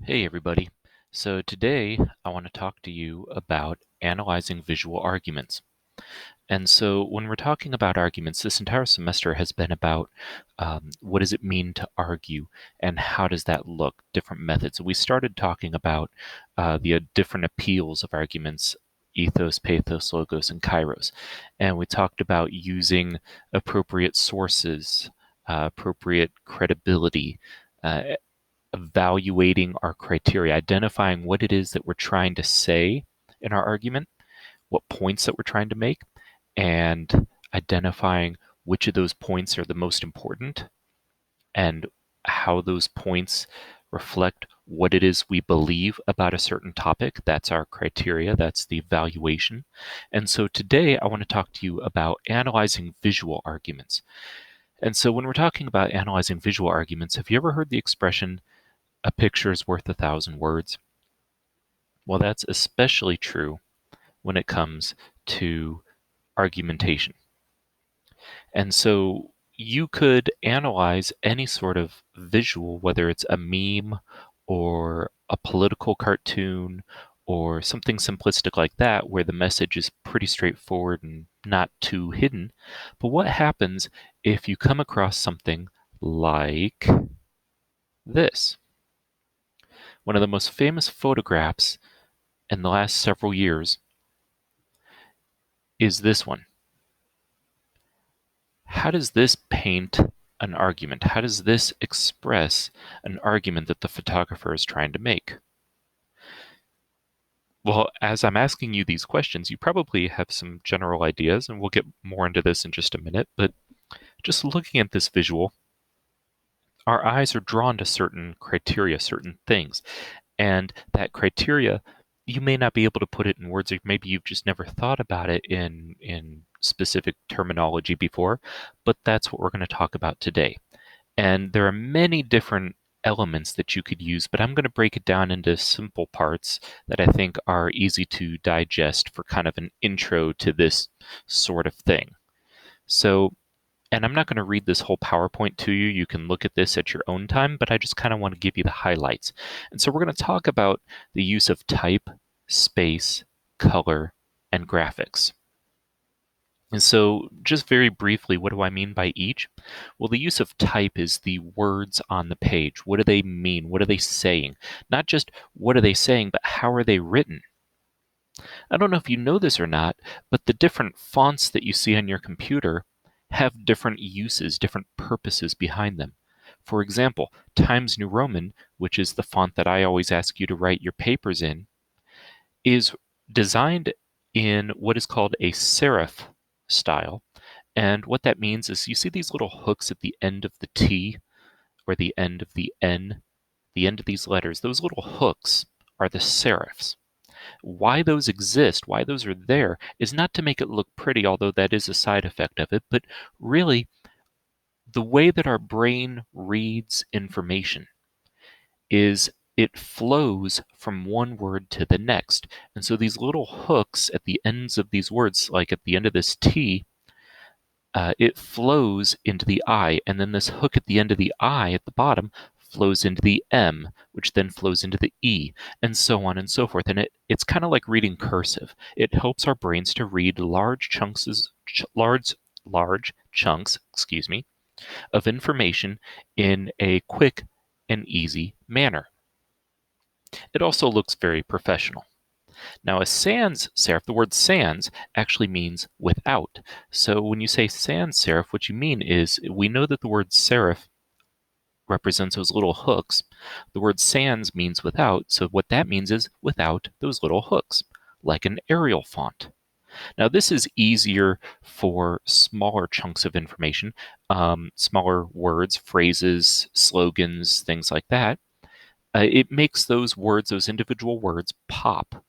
Hey everybody. So today I want to talk to you about analyzing visual arguments. And so when we're talking about arguments, this entire semester has been about what does it mean to argue and how does that look, different methods. We started talking about the different appeals of arguments, ethos, pathos, logos, and kairos. And we talked about using appropriate sources, appropriate credibility, uh, evaluating our criteria, identifying what it is that we're trying to say in our argument, what points that we're trying to make, and identifying which of those points are the most important and how those points reflect what it is we believe about a certain topic. That's our criteria, that's the evaluation. And so today I want to talk to you about analyzing visual arguments. And so when we're talking about analyzing visual arguments, have you ever heard the expression, a picture is worth 1,000 words? Well, that's especially true when it comes to argumentation. And so you could analyze any sort of visual, whether it's a meme or a political cartoon or something simplistic like that, where the message is pretty straightforward and not too hidden. But what happens if you come across something like this? One of the most famous photographs in the last several years is this one. How does this paint an argument? How does this express an argument that the photographer is trying to make? Well, as I'm asking you these questions, you probably have some general ideas, and we'll get more into this in just a minute, but just looking at this visual, our eyes are drawn to certain criteria, certain things, and that criteria, you may not be able to put it in words, or maybe you've just never thought about it in specific terminology before, but that's what we're going to talk about today. And there are many different elements that you could use, but I'm going to break it down into simple parts that I think are easy to digest for kind of an intro to this sort of thing. So, and I'm not going to read this whole PowerPoint to you. You can look at this at your own time, but I just kind of want to give you the highlights. And so we're going to talk about the use of type, space, color, and graphics. And so just very briefly, what do I mean by each? Well, the use of type is the words on the page. What do they mean? What are they saying? Not just what are they saying, but how are they written? I don't know if you know this or not, but the different fonts that you see on your computer have different uses, different purposes behind them. For example, Times New Roman, which is the font that I always ask you to write your papers in, is designed in what is called a serif style. And what that means is you see these little hooks at the end of the T or the end of the N, the end of these letters, those little hooks are the serifs. Why those exist, why those are there, is not to make it look pretty, although that is a side effect of it, but really the way that our brain reads information is it flows from one word to the next. And so these little hooks at the ends of these words, like at the end of this T, it flows into the I, and then this hook at the end of the I at the bottom flows into the M, which then flows into the E, and so on and so forth. And it's kind of like reading cursive. It helps our brains to read large chunks, large chunks, of information in a quick and easy manner. It also looks very professional. Now, a sans serif, the word sans actually means without. So when you say sans serif, what you mean is we know that the word serif represents those little hooks. The word sans means without, so what that means is without those little hooks, like an Arial font. Now, this is easier for smaller chunks of information, smaller words, phrases, slogans, things like that. It makes those words, those individual words, pop.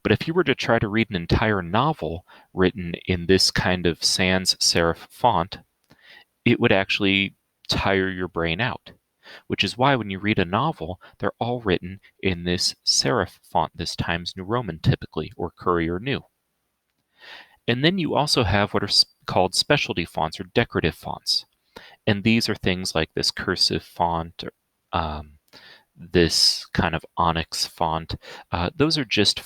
But if you were to try to read an entire novel written in this kind of sans serif font, it would actually tire your brain out. Which is why when you read a novel, they're all written in this serif font, this Times New Roman typically, or Courier New. And then you also have what are called specialty fonts or decorative fonts. And these are things like this cursive font, this kind of onyx font. Those are just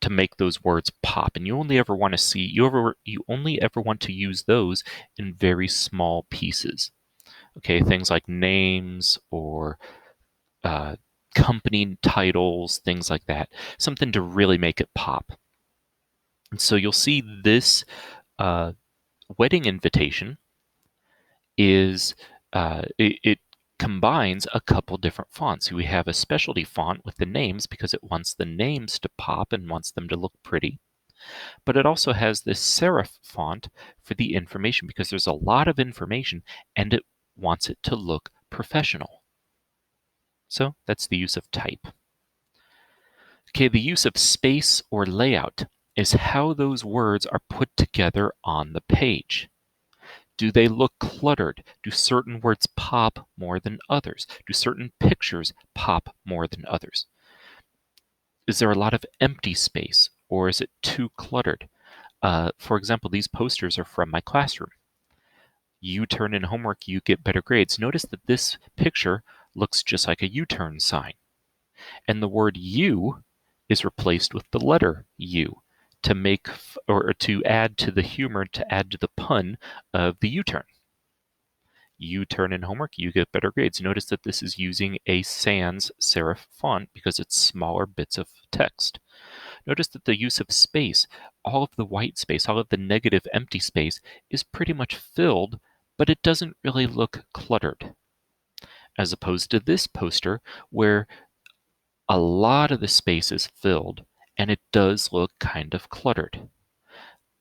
to make those words pop, and you only ever want to see you only ever want to use those in very small pieces. Okay, things like names or uh, company titles, things like that, something to really make it pop. And so you'll see this uh, wedding invitation is it combines a couple different fonts. We have a specialty font with the names because it wants the names to pop and wants them to look pretty. But it also has this serif font for the information because there's a lot of information and it wants it to look professional. So that's the use of type. Okay, the use of space or layout is how those words are put together on the page. Do they look cluttered? Do certain words pop more than others? Do certain pictures pop more than others? Is there a lot of empty space, or is it too cluttered? For example, these posters are from my classroom. You turn in homework, you get better grades. Notice that this picture looks just like a U-turn sign. And the word you is replaced with the letter U to make or to add to the humor, to add to the pun of the U-turn. You turn in homework, you get better grades. Notice that this is using a sans serif font because it's smaller bits of text. Notice that the use of space, all of the white space, all of the negative empty space is pretty much filled, but it doesn't really look cluttered. As opposed to this poster where a lot of the space is filled and it does look kind of cluttered.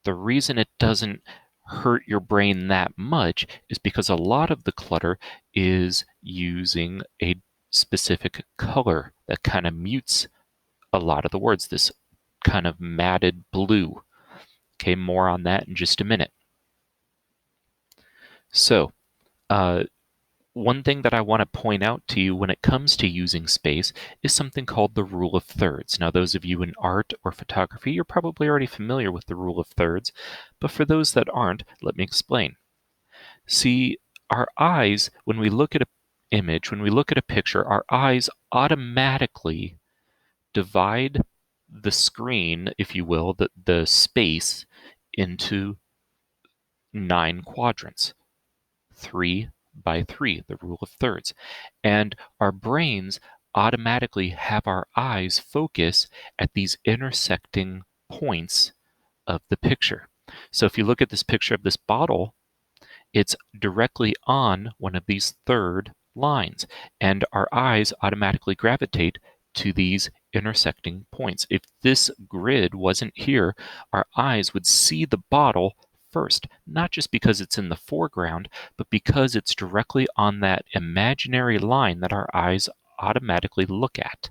The reason it doesn't hurt your brain that much is because a lot of the clutter is using a specific color that kind of mutes a lot of the words, this kind of matted blue. Okay, more on that in just a minute. So, one thing that I want to point out to you when it comes to using space is something called the rule of thirds. Now, those of you in art or photography, you're probably already familiar with the rule of thirds, but for those that aren't, let me explain. See, our eyes, when we look at an image, when we look at a picture, our eyes automatically divide the screen, if you will, the space into 9 quadrants. 3 by 3, the rule of thirds. And our brains automatically have our eyes focus at these intersecting points of the picture. So if you look at this picture of this bottle, it's directly on one of these third lines, and our eyes automatically gravitate to these intersecting points. If this grid wasn't here, our eyes would see the bottle first, not just because it's in the foreground, but because it's directly on that imaginary line that our eyes automatically look at.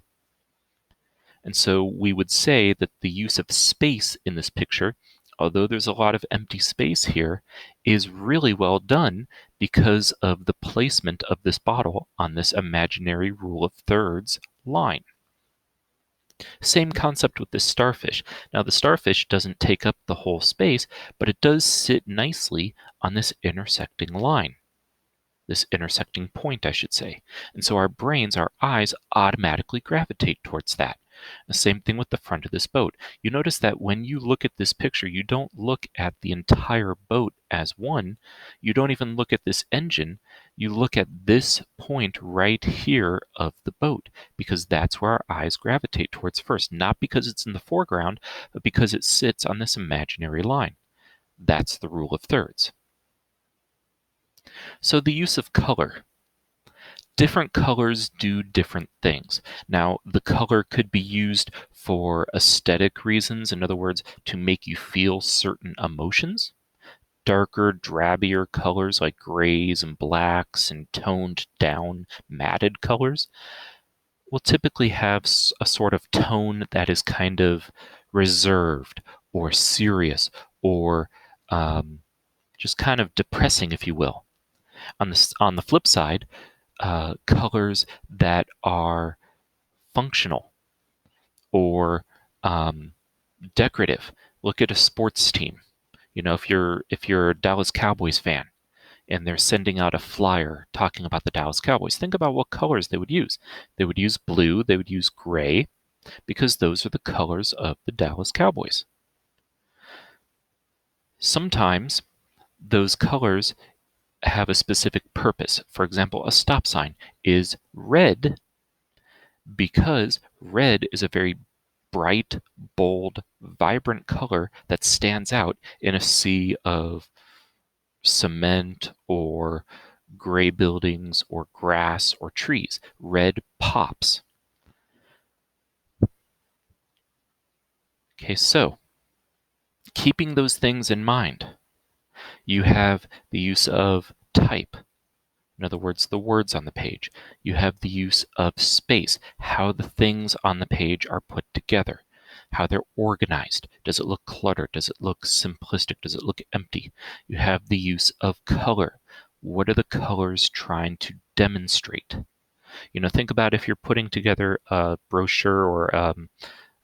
And so we would say that the use of space in this picture, although there's a lot of empty space here, is really well done because of the placement of this bottle on this imaginary rule of thirds line. Same concept with this starfish. Now the starfish doesn't take up the whole space, but it does sit nicely on this intersecting line. This intersecting point, I should say. And so our brains, our eyes automatically gravitate towards that. The same thing with the front of this boat. You notice that when you look at this picture, you don't look at the entire boat as one. You don't even look at this engine. You look at this point right here of the boat because that's where our eyes gravitate towards first. Not because it's in the foreground, but because it sits on this imaginary line. That's the rule of thirds. So the use of color. Different colors do different things. Now, the color could be used for aesthetic reasons, in other words, to make you feel certain emotions. Darker, drabbier colors like grays and blacks and toned down, matted colors will typically have a sort of tone that is kind of reserved or serious or just kind of depressing, if you will. On the flip side, colors that are functional or decorative. Look at a sports team. You know, if you're a Dallas Cowboys fan, and they're sending out a flyer talking about the Dallas Cowboys, think about what colors they would use. They would use blue, they would use gray, because those are the colors of the Dallas Cowboys. Sometimes those colors have a specific purpose. For example, a stop sign is red because red is a very bright, bold, vibrant color that stands out in a sea of cement or gray buildings or grass or trees. Red pops. Okay, so keeping those things in mind, you have the use of type. In other words, the words on the page. You have the use of space, how the things on the page are put together, how they're organized. Does it look cluttered? Does it look simplistic? Does it look empty? You have the use of color. What are the colors trying to demonstrate? Think about if you're putting together a brochure or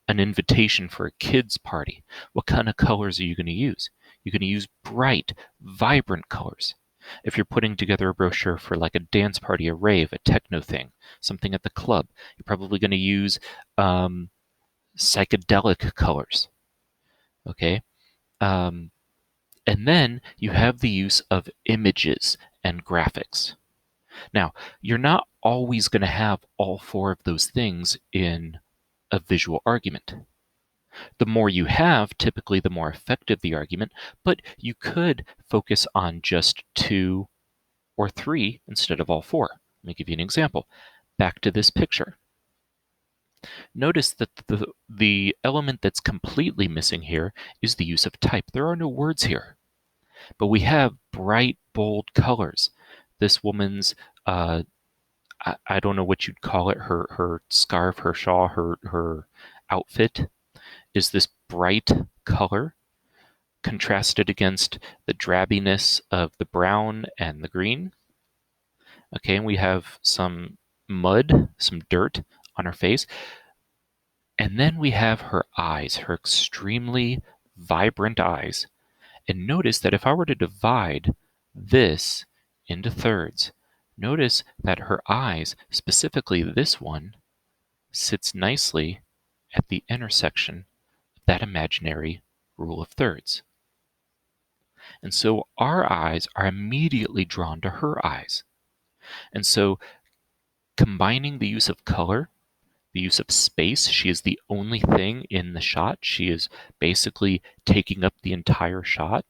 an invitation for a kid's party. What kind of colors are you going to use? You're going to use bright, vibrant colors. If you're putting together a brochure for like a dance party, a rave, a techno thing, something at the club, you're probably going to use psychedelic colors. Okay? And then you have the use of images and graphics. Now, you're not always going to have all four of those things in a visual argument. The more you have, typically the more effective the argument, but you could focus on just 2 or 3 instead of all 4. Let me give you an example. Back to this picture. Notice that the element that's completely missing here is the use of type. There are no words here, but we have bright, bold colors. This woman's, I don't know what you'd call it, her scarf, her shawl, her outfit is this bright color contrasted against the drabbiness of the brown and the green. Okay, and we have some mud, some dirt on her face. And then we have her eyes, her extremely vibrant eyes. And notice that if I were to divide this into thirds, notice that her eyes, specifically this one, sits nicely at the intersection of that imaginary rule of thirds. And so our eyes are immediately drawn to her eyes. And so combining the use of color, the use of space, she is the only thing in the shot. She is basically taking up the entire shot.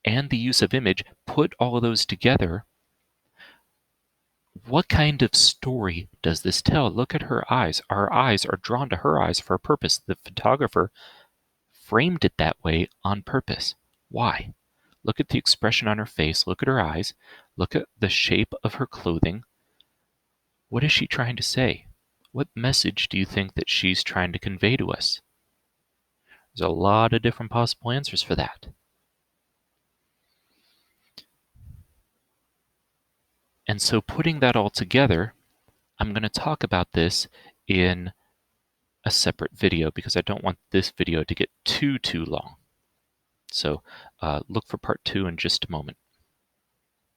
And the use of image, put all of those together. What kind of story does this tell? Look at her eyes. Our eyes are drawn to her eyes for a purpose. The photographer framed it that way on purpose. Why? Look at the expression on her face. Look at her eyes. Look at the shape of her clothing. What is she trying to say? What message do you think that she's trying to convey to us? There's a lot of different possible answers for that. And so putting that all together, I'm going to talk about this in a separate video because I don't want this video to get too long. So look for part 2 in just a moment.